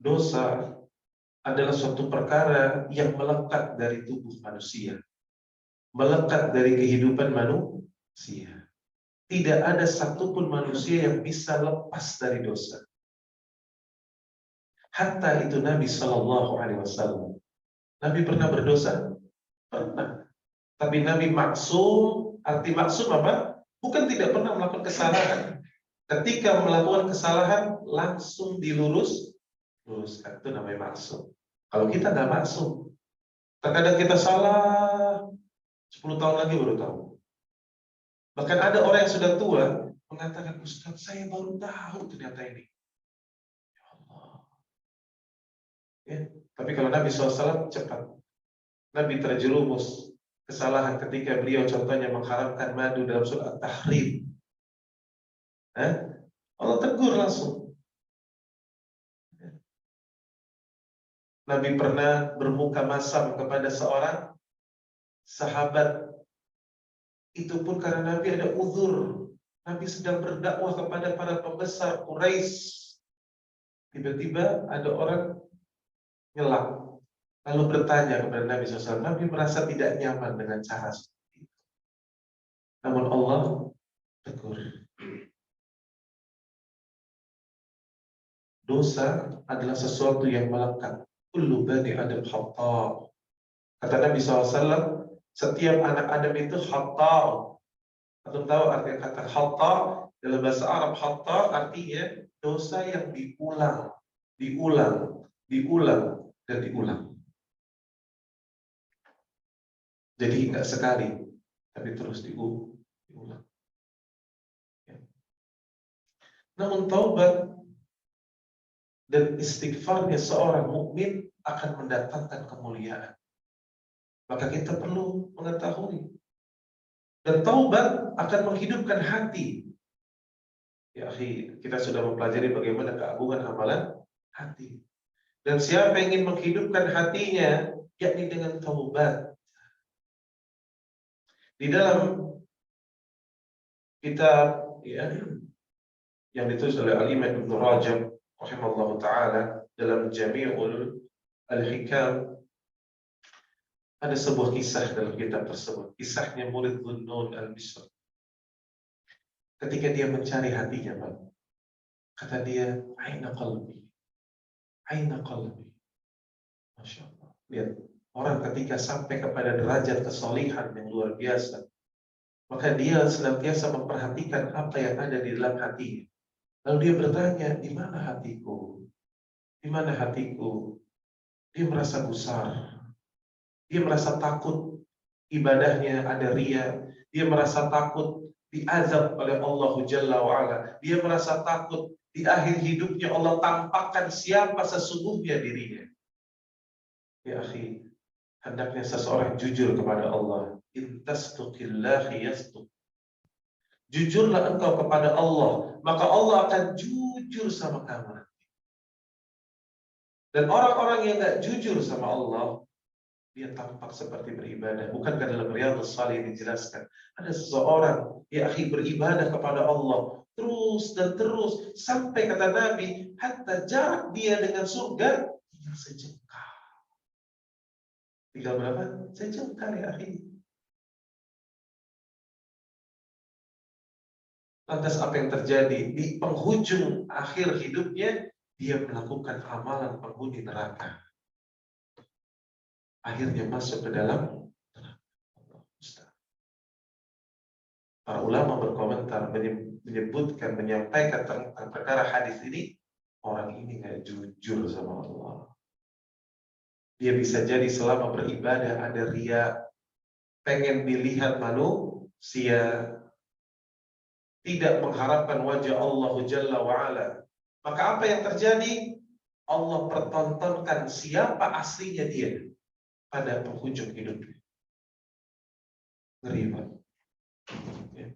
Dosa adalah suatu perkara yang melekat dari tubuh manusia, melekat dari kehidupan manusia. Tidak ada satupun manusia yang bisa lepas dari dosa. Hatta itu Nabi Shallallahu Alaihi Wasallam. Nabi pernah berdosa? Pernah. Tapi Nabi maksum. Arti maksum apa? Bukan tidak pernah melakukan kesalahan. Ketika melakukan kesalahan langsung diluruskan. Itu namanya maksum. Kalau kita nggak maksum, terkadang kita salah 10 tahun lagi baru tahu. Bahkan ada orang yang sudah tua mengatakan, Ustaz, saya baru tahu ternyata ini. Ya Allah. Ya. Tapi kalau Nabi SAW cepat. Nabi terjerumus kesalahan ketika beliau contohnya mengharamkan madu dalam surah At-Tahrim. Allah tegur langsung. Nabi pernah bermuka masam kepada seorang sahabat. Itu pun karena Nabi ada uzur. Nabi sedang berdakwah kepada para pembesar Quraisy. Tiba-tiba ada orang ngelak. Lalu bertanya kepada Nabi SAW. Nabi merasa tidak nyaman dengan cara seperti itu. Namun Allah tegur. Dosa adalah sesuatu yang melekat. Kullu bani Adam khata'. Kata Nabi SAW, setiap anak Adam itu khata'. Atau tahu arti kata khata' dalam bahasa Arab? Khata' artinya dosa yang diulang, dan diulang. Jadi enggak sekali, tapi terus diulang. Ya. Namun taubat dan istighfarnya seorang mukmin akan mendatangkan kemuliaan. Maka kita perlu mengetahui. Dan taubat akan menghidupkan hati. Ya akhi, kita sudah mempelajari bagaimana keagungan amalan hati. Dan siapa yang ingin menghidupkan hatinya, yakni dengan taubat. Di dalam kitab yang ditulis oleh Al-Imam Ibnu Rajab rahimahullah ta'ala dalam Jami'ul Al-Hikam, ada sebuah kisah dalam kitab tersebut. Kisahnya murid Dhunnun Al-Misri. Ketika dia mencari hatinya, Pak, kata dia, Aina qalbi. Aina qalbi. Masya Allah. Lihat, orang ketika sampai kepada derajat kesolihan yang luar biasa, maka dia senantiasa memperhatikan apa yang ada di dalam hatinya. Lalu dia bertanya, di mana hatiku? Di mana hatiku? Dia merasa gusar. Dia merasa takut ibadahnya ada riya. Dia merasa takut diazab oleh Allah Jalla wa'ala. Dia merasa takut di akhir hidupnya Allah tampakkan siapa sesungguhnya dirinya. Ya akhi, hendaknya seseorang jujur kepada Allah. Intastuqillahi yastuk. Jujurlah engkau kepada Allah, maka Allah akan jujur sama kamu. Dan orang-orang yang gak jujur sama Allah, dia tampak seperti beribadah. Bukankah dalam Riyadhus Shalihin dijelaskan, ada seseorang ya akhi beribadah kepada Allah terus dan terus sampai kata Nabi, hatta jarak dia dengan surga tinggal sejengkal. Tinggal berapa? Sejengkal ya akhi. Lantas apa yang terjadi? Di penghujung akhir hidupnya, dia melakukan amalan penghuni neraka. Akhirnya masuk ke dalam neraka. Para ulama berkomentar, menyebutkan, menyampaikan tentang perkara hadis ini, orang ini nggak jujur sama Allah. Dia bisa jadi selama beribadah ada riya, pengen dilihat manusia, tidak mengharapkan wajah Allah Jalla wa'ala. Maka apa yang terjadi? Allah pertontonkan siapa aslinya dia pada penghujung hidupnya. Ngeri, Pak. Ya.